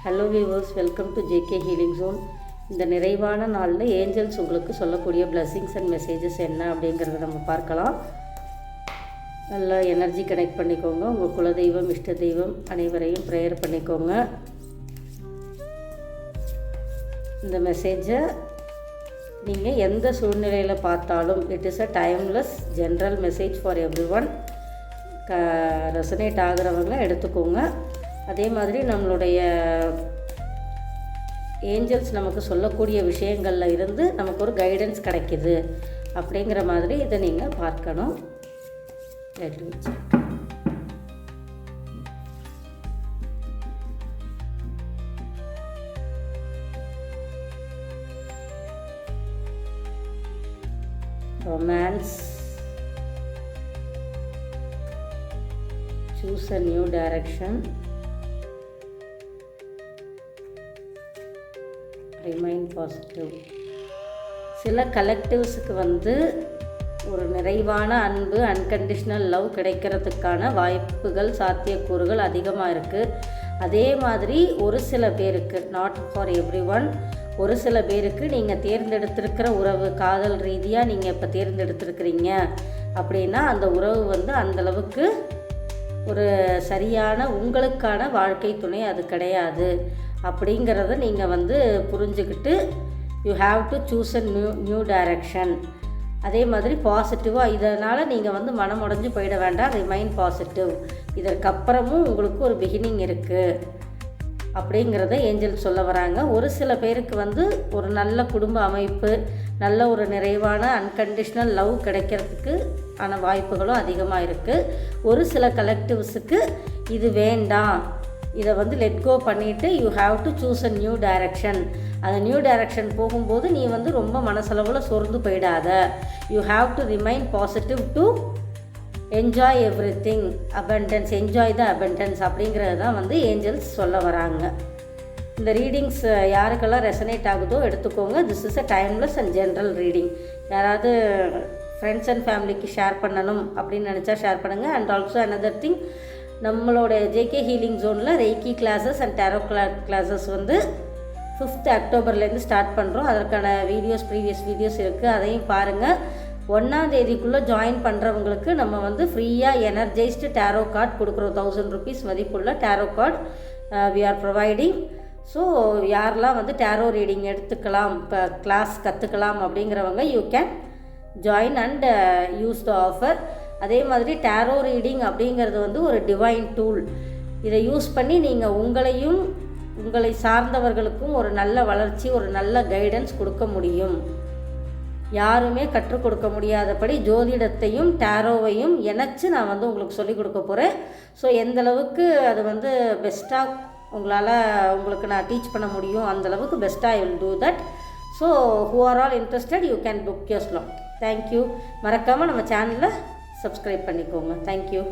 Hello viewers, welcome to JK healing zone. இந்த நிறைவான நாளில் ஏஞ்சல்ஸ் உங்களுக்கு சொல்லக்கூடிய பிளெஸ்ஸிங்ஸ் அண்ட் மெசேஜஸ் என்ன அப்படிங்கிறத நம்ம பார்க்கலாம். நல்லா எனர்ஜி கனெக்ட் பண்ணிக்கோங்க. உங்கள் குலதெய்வம், இஷ்ட தெய்வம் அனைவரையும் ப்ரேயர் பண்ணிக்கோங்க. இந்த மெசேஜை நீங்கள் எந்த சூழ்நிலையில் பார்த்தாலும் it is a timeless general message for everyone. Resonate ஆகிறவங்க எடுத்துக்கோங்க. அதே மாதிரி நம்மளுடைய ஏஞ்சல்ஸ் நமக்கு சொல்லக்கூடிய விஷயங்களில் இருந்து நமக்கு ஒரு கைடன்ஸ் கிடைக்கிது அப்படிங்கிற மாதிரி இதை நீங்கள் பார்க்கணும். Romance, choose a new direction, remain positive. சில கலெக்டிவ்ஸுக்கு ஒரு நிறைவான அன்பு, அன்கண்டிஷ்னல் லவ் கிடைக்கிறதுக்கான வாய்ப்புகள், சாத்தியக்கூறுகள் அதிகமாக இருக்குது. அதே மாதிரி ஒரு சில பேருக்கு, நாட் ஃபார் எவ்ரி ஒன், ஒரு சில பேருக்கு நீங்கள் தேர்ந்தெடுத்திருக்கிற உறவு, காதல் ரீதியாக நீங்கள் இப்போ தேர்ந்தெடுத்திருக்கிறீங்க அப்படின்னா அந்த உறவு அந்தளவுக்கு ஒரு சரியான உங்களுக்கான வாழ்க்கை துணை அது கிடையாது அப்படிங்கிறத நீங்கள் புரிஞ்சுக்கிட்டு you have to choose a new direction. அதே மாதிரி பாசிட்டிவாக, இதனால் நீங்கள் மனம் உடைஞ்சு போயிட வேண்டாம். Remain positive. இதற்கப்புறமும் உங்களுக்கு ஒரு பிகினிங் இருக்குது அப்படிங்கிறத ஏஞ்சல் சொல்ல வராங்க. ஒரு சில பேருக்கு ஒரு நல்ல குடும்ப அமைப்பு, நல்ல ஒரு நிறைவான அன்கண்டிஷ்னல் லவ் கிடைக்கிறதுக்கு ஆன வாய்ப்புகளும் அதிகமாக இருக்குது. ஒரு சில கலெக்டிவ்ஸுக்கு இது வேண்டாம், இதை லெட் கோ பண்ணிவிட்டு you have to choose a new direction. அந்த நியூ டைரக்ஷன் போகும்போது நீ ரொம்ப மனசளவில் சொர்ந்து போயிடாத. You have to remain positive to enjoy every thing, abundance, enjoy the abundance அப்படிங்கிறது தான் ஏஞ்சல்ஸ் சொல்ல வராங்க. இந்த ரீடிங்ஸ் யாருக்கெல்லாம் ரெசனேட் ஆகுதோ எடுத்துக்கோங்க. This is a timeless and general reading. யாராவது ஃப்ரெண்ட்ஸ் அண்ட் ஃபேமிலிக்கு ஷேர் பண்ணணும் அப்படின்னு நினச்சா ஷேர் பண்ணுங்கள். அண்ட் ஆல்சோ அனதர் திங், நம்மளோட ஜேகே ஹீலிங் ஜோனில் reiki classes and tarot classes 5th அக்டோபர்லேருந்து ஸ்டார்ட் பண்ணுறோம். அதற்கான ப்ரீவியஸ் வீடியோஸ் இருக்குது, அதையும் பாருங்கள். 1ஆம் தேதிக்குள்ளே ஜாயின் பண்ணுறவங்களுக்கு நம்ம ஃப்ரீயாக எனர்ஜைஸ்டு டேரோ கார்டு கொடுக்குறோம். 1000 rupees மதிப்புள்ள tarot card we are providing. So யாரெல்லாம் டேரோ ரீடிங் எடுத்துக்கலாம், இப்போ கிளாஸ் கற்றுக்கலாம் அப்படிங்கிறவங்க you can join and use the offer. அதே மாதிரி டேரோ ரீடிங் அப்படிங்கிறது ஒரு டிவைன் டூல். இதை யூஸ் பண்ணி நீங்கள் உங்களையும் உங்களை சார்ந்தவர்களுக்கும் ஒரு நல்ல வளர்ச்சி, ஒரு நல்ல கைடன்ஸ் கொடுக்க முடியும். யாருமே கற்றுக் கொடுக்க முடியாதபடி ஜோதிடத்தையும் டேரோவையும் இணைச்சு நான் உங்களுக்கு சொல்லிக் கொடுக்க போகிறேன். ஸோ எந்தளவுக்கு அது பெஸ்ட்டாக உங்களுக்கு நான் டீச் பண்ண முடியும், அந்தளவுக்கு பெஸ்ட்டாக I will do that. So who are all interested you can book your slot. Thank you. மறக்காமல் நம்ம சேனலை சப்ஸ்கிரைப் பண்ணிக்கோங்க. தேங்க்யூ.